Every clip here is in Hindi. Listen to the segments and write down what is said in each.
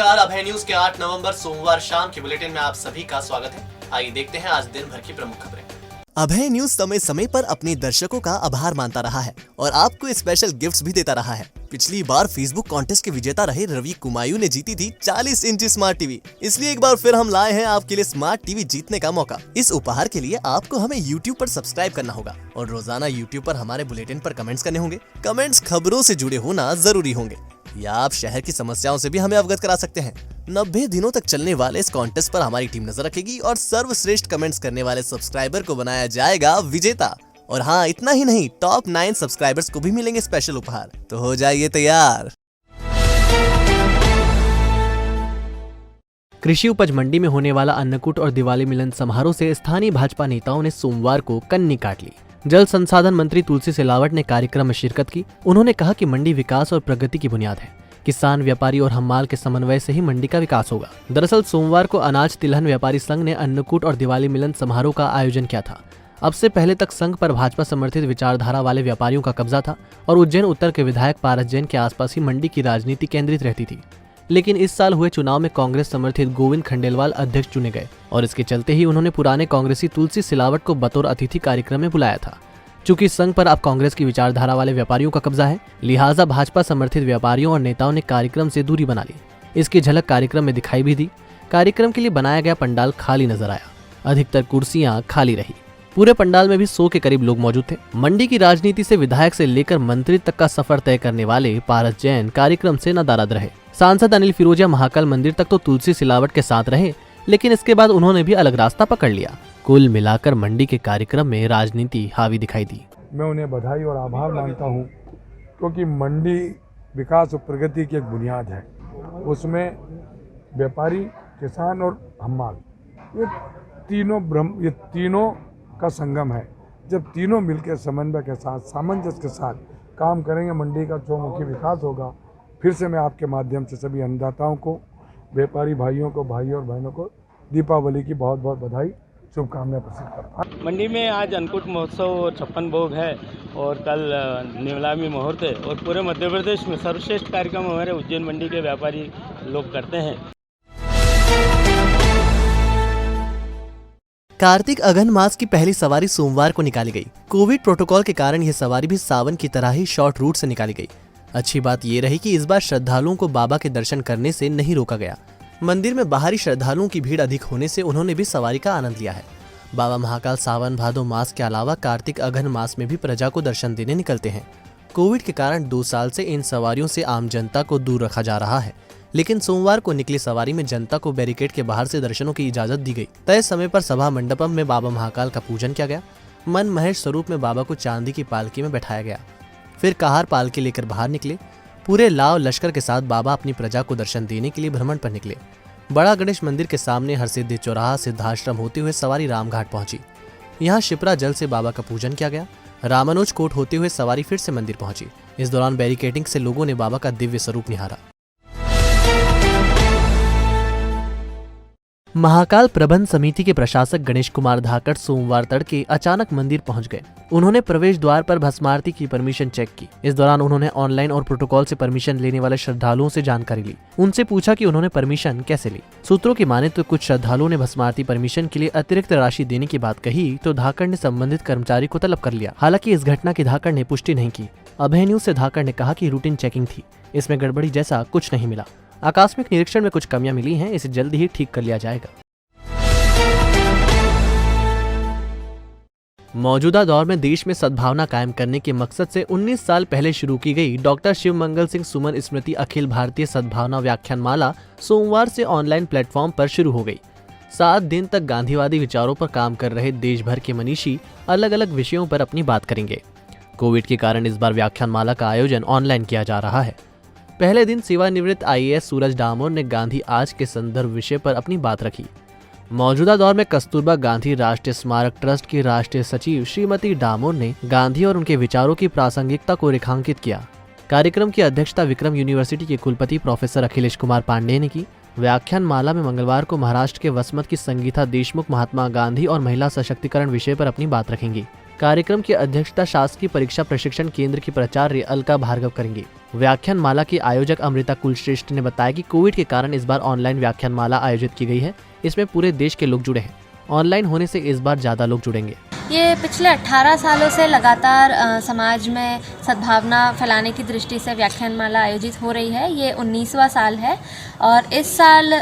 नमस्कार, अभय न्यूज के 8 नवंबर सोमवार शाम के बुलेटिन में आप सभी का स्वागत है। आइए देखते हैं आज दिन भर की प्रमुख खबरें। अभय न्यूज समय समय पर अपने दर्शकों का आभार मानता रहा है और आपको स्पेशल गिफ्ट्स भी देता रहा है। पिछली बार फेसबुक कॉन्टेस्ट के विजेता रहे रवि कुमायूं ने जीती थी 40 इंची स्मार्ट टीवी। इसलिए एक बार फिर हम लाए हैं आपके लिए स्मार्ट टीवी जीतने का मौका। इस उपहार के लिए आपको हमें YouTube पर सब्सक्राइब करना होगा और रोजाना YouTube पर हमारे बुलेटिन पर कमेंट्स करने होंगे। कमेंट्स खबरों से जुड़े होना जरूरी होंगे या आप शहर की समस्याओं से भी हमें अवगत करा सकते हैं। 90 दिनों तक चलने वाले इस कॉन्टेस्ट पर हमारी टीम नजर रखेगी और सर्वश्रेष्ठ कमेंट्स करने वाले सब्सक्राइबर को बनाया जाएगा विजेता। और हाँ, इतना ही नहीं, टॉप 9 सब्सक्राइबर्स को भी मिलेंगे स्पेशल उपहार। तो हो जाइए तैयार। कृषि उपज मंडी में होने वाला अन्नकूट और दिवाली मिलन समारोह से स्थानीय भाजपा नेताओं ने सोमवार को कन्नी काट ली। जल संसाधन मंत्री तुलसी सिलावट ने कार्यक्रम में शिरकत की। उन्होंने कहा कि मंडी विकास और प्रगति की बुनियाद है। किसान, व्यापारी और हम्माल के समन्वय से ही मंडी का विकास होगा। दरअसल सोमवार को अनाज तिलहन व्यापारी संघ ने अन्नकूट और दिवाली मिलन समारोह का आयोजन किया था। अब से पहले तक संघ पर भाजपा समर्थित विचारधारा वाले व्यापारियों का कब्जा था और उज्जैन उत्तर के विधायक पारस जैन के आसपास ही मंडी की राजनीति केंद्रित रहती थी। लेकिन इस साल हुए चुनाव में कांग्रेस समर्थित गोविंद खंडेलवाल अध्यक्ष चुने गए और इसके चलते ही उन्होंने पुराने कांग्रेसी तुलसी सिलावट को बतौर अतिथि कार्यक्रम में बुलाया था। चूंकि संघ पर अब कांग्रेस की विचारधारा वाले व्यापारियों का कब्जा है, लिहाजा भाजपा समर्थित व्यापारियों और नेताओं ने कार्यक्रम से दूरी बना ली। इसकी झलक कार्यक्रम में दिखाई भी दी। कार्यक्रम के लिए बनाया गया पंडाल खाली नजर आया। अधिकतर कुर्सियां खाली रही। पूरे पंडाल में भी 100 के करीब लोग मौजूद थे। मंडी की राजनीति से विधायक से लेकर मंत्री तक का सफर तय करने वाले पारस जैन कार्यक्रम से नदारद रहे। सांसद अनिल फिरोजिया महाकाल मंदिर तक तो तुलसी सिलावट के साथ रहे, लेकिन इसके बाद उन्होंने भी अलग रास्ता पकड़ लिया। कुल मिलाकर मंडी के कार्यक्रम में राजनीति हावी दिखाई दी। मैं उन्हें बधाई और आभार मानता हूं, क्योंकि मंडी विकास और प्रगति की एक बुनियाद है। उसमें व्यापारी, किसान और हम्माल, ये तीनों का संगम है। जब तीनों मिलकर समन्वय के साथ, सामंजस्य के साथ काम करेंगे, मंडी का चौमुखी विकास होगा। फिर से मैं आपके माध्यम से सभी अन्नदाताओं को, व्यापारी भाइयों को, भाइयों और बहनों को दीपावली की बहुत बहुत बधाई, शुभकामनाएं प्रस्तुत करता हूं। मंडी में आज अन्नकूट महोत्सव और 56 भोग है और कल नीलामी मुहूर्त है और पूरे मध्य प्रदेश में सर्वश्रेष्ठ कार्यक्रम हमारे उज्जैन मंडी के व्यापारी लोग करते हैं। कार्तिक अघन मास की पहली सवारी सोमवार को निकाली गई। कोविड प्रोटोकॉल के कारण यह सवारी भी सावन की तरह ही शॉर्ट रूट से निकाली गई। अच्छी बात यह रही कि इस बार श्रद्धालुओं को बाबा के दर्शन करने से नहीं रोका गया। मंदिर में बाहरी श्रद्धालुओं की भीड़ अधिक होने से उन्होंने भी सवारी का आनंद लिया है। बाबा महाकाल सावन भादो मास के अलावा कार्तिक अघन मास में भी प्रजा को दर्शन देने निकलते हैं। कोविड के कारण 2 साल से इन सवारियों से आम जनता को दूर रखा जा रहा है, लेकिन सोमवार को निकली सवारी में जनता को बैरिकेड के बाहर से दर्शनों की इजाजत दी गई। तय समय पर सभा मंडपम में बाबा महाकाल का पूजन किया गया। मन महेश स्वरूप में बाबा को चांदी की पालकी में बैठाया गया। फिर कहार पालकी लेकर बाहर निकले। पूरे लाव लश्कर के साथ बाबा अपनी प्रजा को दर्शन देने के लिए भ्रमण पर निकले। बड़ा गणेश मंदिर के सामने हरसिद्धि चौराहा सिद्धाश्रम होते हुए सवारी रामघाट पहुंची। यहाँ शिप्रा जल से बाबा का पूजन किया गया। रामानुज कोट होते हुए सवारी फिर से मंदिर पहुंची। इस दौरान बैरिकेडिंग से लोगों ने बाबा का दिव्य स्वरूप निहारा। महाकाल प्रबंध समिति के प्रशासक गणेश कुमार धाकड़ सोमवार तड़के अचानक मंदिर पहुंच गए। उन्होंने प्रवेश द्वार पर भस्मारती की परमिशन चेक की। इस दौरान उन्होंने ऑनलाइन और प्रोटोकॉल से परमिशन लेने वाले श्रद्धालुओं से जानकारी ली। उनसे पूछा कि उन्होंने परमिशन कैसे ली। सूत्रों की माने तो कुछ श्रद्धालुओं ने भस्मारती परमिशन के लिए अतिरिक्त राशि देने की बात कही तो धाकड़ ने संबंधित कर्मचारी को तलब कर लिया। हालांकि इस घटना की धाकड़ ने पुष्टि नहीं की। अभय न्यूज से धाकड़ ने कहा कि रूटीन चेकिंग थी, इसमें गड़बड़ी जैसा कुछ नहीं मिला। आकस्मिक निरीक्षण में कुछ कमियां मिली हैं, इसे जल्द ही ठीक कर लिया जाएगा। मौजूदा दौर में देश में सद्भावना कायम करने के मकसद से 19 साल पहले शुरू की गई डॉक्टर शिव मंगल सिंह सुमन स्मृति अखिल भारतीय सद्भावना व्याख्यानमाला सोमवार से ऑनलाइन प्लेटफॉर्म पर शुरू हो गई। 7 दिन तक गांधीवादी विचारों पर काम कर रहे देश भर के मनीषी अलग अलग विषयों पर अपनी बात करेंगे। कोविड के कारण इस बार व्याख्यानमाला का आयोजन ऑनलाइन किया जा रहा है। पहले दिन सेवानिवृत्त IAS सूरज डामोर ने गांधी आज के संदर्भ विषय पर अपनी बात रखी। मौजूदा दौर में कस्तूरबा गांधी राष्ट्रीय स्मारक ट्रस्ट की राष्ट्रीय सचिव श्रीमती डामोर ने गांधी और उनके विचारों की प्रासंगिकता को रेखांकित किया। कार्यक्रम की अध्यक्षता विक्रम यूनिवर्सिटी के कुलपति प्रोफेसर अखिलेश कुमार पांडेय ने की। व्याख्यान माला में मंगलवार को महाराष्ट्र के वसमत की संगीता देशमुख महात्मा गांधी और महिला सशक्तिकरण विषय पर अपनी बात रखेंगी। कार्यक्रम की अध्यक्षता शासकीय परीक्षा प्रशिक्षण केंद्र की प्राचार्य अलका भार्गव करेंगी। व्याख्यान माला की आयोजक अमृता कुलश्रेष्ठ ने बताया कि कोविड के कारण इस बार ऑनलाइन व्याख्यान माला आयोजित की गई है। इसमें पूरे देश के लोग जुड़े हैं। ऑनलाइन होने से इस बार ज्यादा लोग जुड़ेंगे। ये पिछले 18 सालों से लगातार समाज में सद्भावना फैलाने की दृष्टि से व्याख्यानमाला आयोजित हो रही है। ये 19वां साल है और इस साल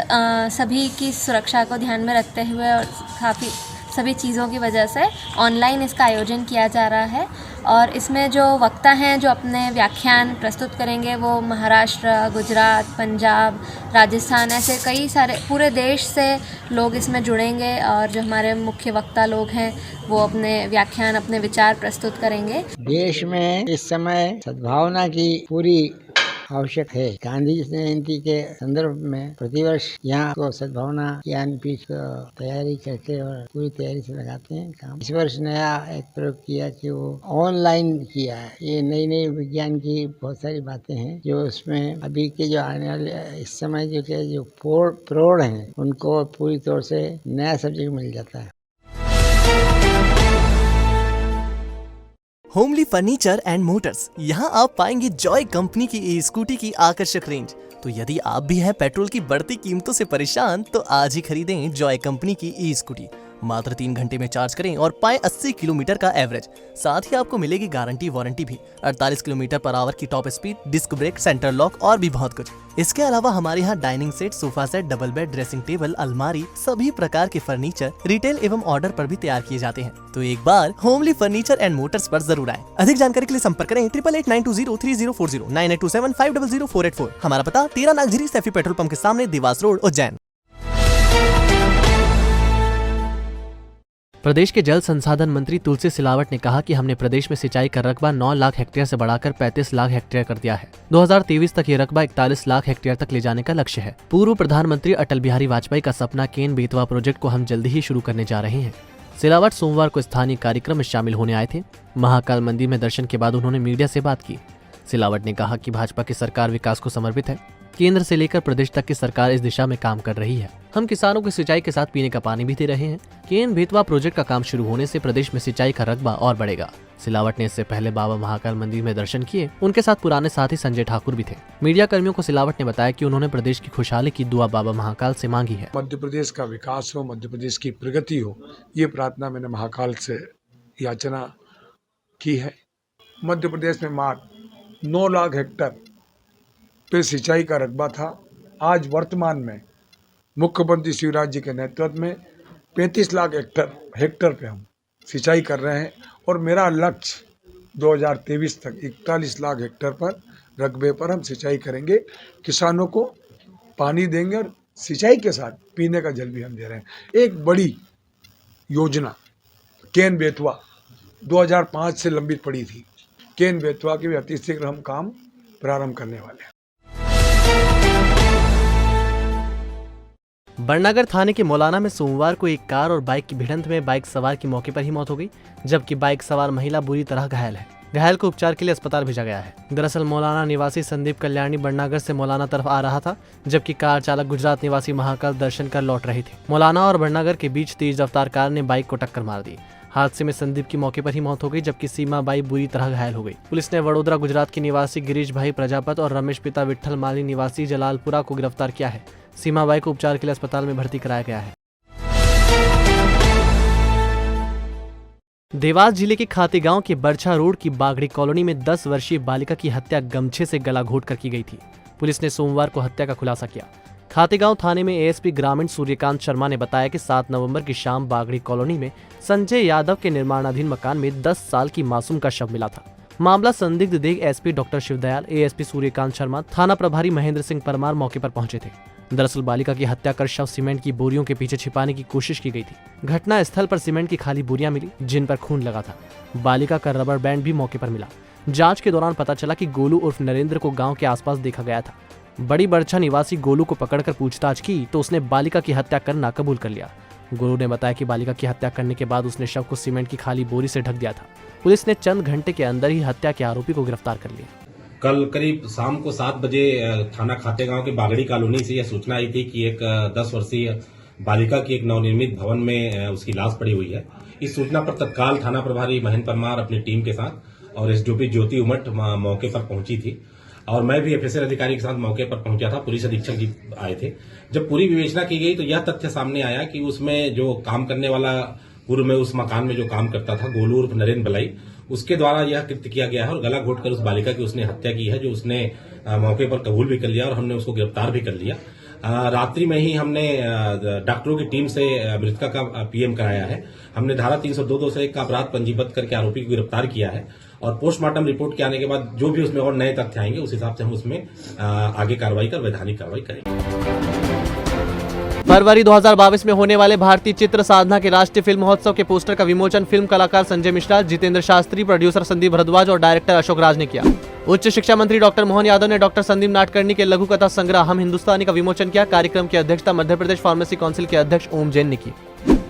सभी की सुरक्षा को ध्यान में रखते हुए और काफ़ी सभी चीज़ों की वजह से ऑनलाइन इसका आयोजन किया जा रहा है। और इसमें जो वक्ता हैं जो अपने व्याख्यान प्रस्तुत करेंगे वो महाराष्ट्र, गुजरात, पंजाब, राजस्थान, ऐसे कई सारे पूरे देश से लोग इसमें जुड़ेंगे और जो हमारे मुख्य वक्ता लोग हैं वो अपने व्याख्यान, अपने विचार प्रस्तुत करेंगे। देश में इस समय सद्भावना की पूरी आवश्यक है। गांधी जयंती के संदर्भ में प्रतिवर्ष यहाँ को सद्भावना ज्ञानपीठ को तैयारी करके और पूरी तैयारी से लगाते हैं काम। इस वर्ष नया एक प्रयोग किया कि वो ऑनलाइन किया है। ये नई नई विज्ञान की बहुत सारी बातें हैं जो उसमें अभी के जो आने वाले इस समय जो प्रौढ़ हैं उनको पूरी तौर से नया सब्जेक्ट मिल जाता है। होमली फर्नीचर एंड मोटर्स, यहाँ आप पाएंगे जॉय कंपनी की ई स्कूटी की आकर्षक रेंज। तो यदि आप भी हैं पेट्रोल की बढ़ती कीमतों से परेशान तो आज ही खरीदें जॉय कंपनी की ई स्कूटी। मात्र 3 घंटे में चार्ज करें और पाएं 80 किलोमीटर का एवरेज। साथ ही आपको मिलेगी गारंटी वारंटी भी। 48 किलोमीटर पर आवर की top speed, disc brake, centre lock और भी बहुत कुछ। इसके अलावा हमारे यहाँ dining set, sofa set, double bed, dressing table, अलमारी, सभी प्रकार के फर्नीचर रिटेल एवं ऑर्डर पर भी तैयार किए जाते हैं। तो एक बार होमली फर्नीचर एंड मोटर्स पर जरूर आए। अधिक जानकारी के लिए संपर्क करें 8889203040, 9827500484। हमारा पता 13 नागझिरी सैफी पेट्रोल पंप के सामने, देवास रोड, उज्जैन। प्रदेश के जल संसाधन मंत्री तुलसी सिलावट ने कहा कि हमने प्रदेश में सिंचाई का रकबा 9 लाख हेक्टेयर से बढ़ाकर 35 लाख हेक्टेयर कर दिया है। 2023 तक ये रकबा 41 लाख हेक्टेयर तक ले जाने का लक्ष्य है। पूर्व प्रधानमंत्री अटल बिहारी वाजपेयी का सपना केन बेतवा प्रोजेक्ट को हम जल्द ही शुरू करने जा रहे हैं। सिलावट सोमवार को स्थानीय कार्यक्रम में शामिल होने आए थे। महाकाल मंदिर में दर्शन के बाद उन्होंने मीडिया से बात की। सिलावट ने कहा कि भाजपा की सरकार विकास को समर्पित है। केंद्र से लेकर प्रदेश तक की सरकार इस दिशा में काम कर रही है। हम किसानों को सिंचाई के साथ पीने का पानी भी दे रहे हैं। केन बेतवा प्रोजेक्ट का काम शुरू होने से प्रदेश में सिंचाई का रकबा और बढ़ेगा। सिलावट ने इससे पहले बाबा महाकाल मंदिर में दर्शन किए। उनके साथ पुराने साथी संजय ठाकुर भी थे। मीडिया कर्मियों को सिलावट ने बताया कि उन्होंने प्रदेश की खुशहाली की दुआ बाबा महाकाल से मांगी है। मध्य प्रदेश का विकास हो, मध्य प्रदेश की प्रगति हो, ये प्रार्थना मैंने महाकाल से याचना की है। मध्य प्रदेश में मात्र 9 लाख हेक्टेयर पे सिंचाई का रकबा था। आज वर्तमान में मुख्यमंत्री शिवराज जी के नेतृत्व में 35 लाख हेक्टेयर पे हम सिंचाई कर रहे हैं और मेरा लक्ष्य 2023 तक 41 लाख हेक्टेयर पर रकबे पर हम सिंचाई करेंगे। किसानों को पानी देंगे और सिंचाई के साथ पीने का जल भी हम दे रहे हैं। एक बड़ी योजना केन बेतवा 2005 से लंबित पड़ी थी। केन बेतवा के भी अतिशीघ्र हम काम प्रारंभ करने वाले हैं। बड़नागर थाने के मौलाना में सोमवार को एक कार और बाइक की भिड़ंत में बाइक सवार की मौके पर ही मौत हो गई, जबकि बाइक सवार महिला बुरी तरह घायल है। घायल को उपचार के लिए अस्पताल भेजा गया है। दरअसल मौलाना निवासी संदीप कल्याणी बड़नागर से मौलाना तरफ आ रहा था, जबकि कार चालक गुजरात निवासी महाकाल दर्शन कर लौट रहे थे। मौलाना और बड़नागर के बीच तेज रफ्तार कार ने बाइक को टक्कर मार दी। हादसे में संदीप की मौके पर ही मौत हो गई, जबकि सीमा बाई बुरी तरह घायल हो गई। पुलिस ने वडोदरा गुजरात के निवासी गिरीश भाई प्रजापत और रमेश पिता विट्ठल माली निवासी जलालपुरा को गिरफ्तार किया है। सीमा बाई को उपचार के लिए अस्पताल में भर्ती कराया गया है। देवास जिले के खातेगांव के बरछा रोड की बागड़ी कॉलोनी में 10 वर्षीय बालिका की हत्या गमछे से गला घोंटकर की गई थी। पुलिस ने सोमवार को हत्या का खुलासा किया। खातेगांव थाने में एएसपी ग्रामीण सूर्यकांत शर्मा ने बताया कि 7 नवंबर की शाम बागड़ी कॉलोनी में संजय यादव के निर्माणाधीन मकान में 10 साल की मासूम का शव मिला था। मामला संदिग्ध देख SP doctor Shivdayal, ASP Suryakant Sharma, थाना प्रभारी महेंद्र सिंह परमार मौके पर पहुंचे थे। दरअसल बालिका की हत्या कर शव सीमेंट की बोरियों के पीछे छिपाने की कोशिश की गई थी। घटना स्थल पर सीमेंट की खाली बोरियां मिली जिन पर खून लगा था। बालिका का रबर बैंड भी मौके पर मिला। जांच के दौरान पता चला कि गोलू उर्फ नरेंद्र को गांव के आसपास देखा गया था। बड़ी बरछा निवासी गोलू को पकड़कर पूछताछ की तो उसने बालिका की हत्या करना कबूल कर लिया। गोलू ने बताया कि बालिका की हत्या करने के बाद उसने शव को सीमेंट की खाली बोरी से ढक दिया था। पुलिस ने चंद घंटे के अंदर ही हत्या के आरोपी को गिरफ्तार कर लिया। कल करीब शाम को 7 बजे थाना खातेगांव के बागड़ी कॉलोनी से यह सूचना आई थी कि एक 10 वर्षीय बालिका की एक नवनिर्मित भवन में उसकी लाश पड़ी हुई है। इस सूचना पर तत्काल थाना प्रभारी महेंद्र परमार अपनी टीम के साथ और एसडीओपी ज्योति उमट मौके पर पहुंची थी और मैं भी एफएसएल अधिकारी के साथ मौके पर पहुंचा था। पुलिस अधीक्षक जी आए थे। जब पूरी विवेचना की गई तो यह तथ्य सामने आया कि उसमें जो काम करने वाला पूर्व में उस मकान में जो काम करता था गोलू उर्फ नरेंद्र बलाई, उसके द्वारा यह कृत्य किया गया है और गला घोटकर उस बालिका की उसने हत्या की है, जो उसने मौके पर कबूल भी कर लिया और हमने उसको गिरफ्तार भी कर लिया। रात्रि में ही हमने डॉक्टरों की टीम से मृतका का पीएम कराया है। हमने धारा 302(2) का अपराध पंजीबद्ध करके आरोपी को गिरफ्तार किया है और पोस्टमार्टम रिपोर्ट के आने के बाद जो भी उसमें और नए तथ्य आएंगे उस हिसाब से हम उसमें आगे कार्रवाई कर वैधानिक कार्रवाई करेंगे। फरवरी 2022 में होने वाले भारतीय चित्र साधना के राष्ट्रीय फिल्म महोत्सव के पोस्टर का विमोचन फिल्म कलाकार संजय मिश्रा, जितेंद्र शास्त्री, प्रोड्यूसर संदीप भारद्वाज और डायरेक्टर अशोक राज ने किया। उच्च शिक्षा मंत्री डॉक्टर मोहन यादव ने डॉक्टर संदीप नाडकर्णी के लघु कथा संग्रह हम हिंदुस्तानी का विमोचन किया। कार्यक्रम की अध्यक्षता मध्य प्रदेश फार्मेसी काउंसिल के अध्यक्ष ओम जैन ने की।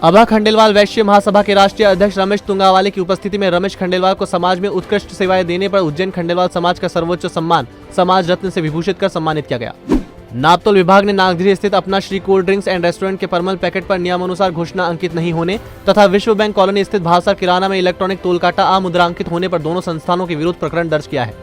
अभा खंडेलवाल वैश्य महासभा के राष्ट्रीय अध्यक्ष रमेश तुंगावाले की उपस्थिति में रमेश खंडेलवाल को समाज में उत्कृष्ट सेवाएं देने पर उज्जैन खंडेलवाल समाज का सर्वोच्च सम्मान समाज रत्न से विभूषित कर सम्मानित किया गया। नापतोल विभाग ने नागधीरी स्थित अपना Shri cold drinks and restaurant के परमल पैकेट पर नियमानुसार घोषणा अंकित नहीं होने तथा विश्व बैंक कॉलोनी स्थित भावसार किराना में इलेक्ट्रॉनिक तोलकाटा अमुद्रांकित होने पर दोनों संस्थानों के विरुद्ध प्रकरण दर्ज किया है।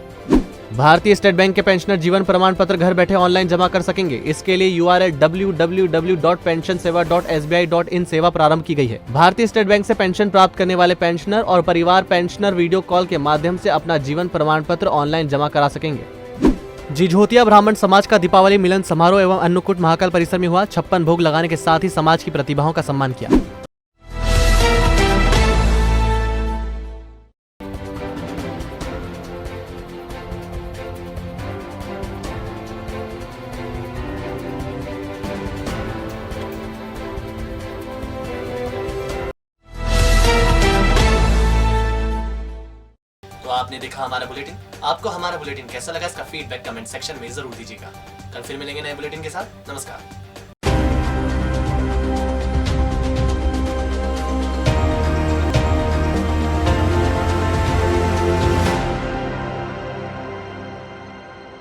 भारतीय स्टेट बैंक के पेंशनर जीवन प्रमाण पत्र घर बैठे ऑनलाइन जमा कर सकेंगे। इसके लिए URL www.pensionseva.sbi.in सेवा प्रारंभ की गई है। भारतीय स्टेट बैंक से पेंशन प्राप्त करने वाले पेंशनर और परिवार पेंशनर वीडियो कॉल के माध्यम से अपना जीवन प्रमाण पत्र ऑनलाइन जमा करा सकेंगे। जिझोतिया ब्राह्मण समाज का दीपावली मिलन समारोह एवं अन्नकूट महाकाल परिसर में हुआ। 56 भोग लगाने के साथ ही समाज की प्रतिभाओं का सम्मान किया। तो आपने देखा हमारा बुलेटिन। आपको हमारा बुलेटिन कैसा लगा, इसका फीडबैक कमेंट सेक्शन में जरूर दीजिएगा। कल फिर मिलेंगे नए बुलेटिन के साथ। नमस्कार।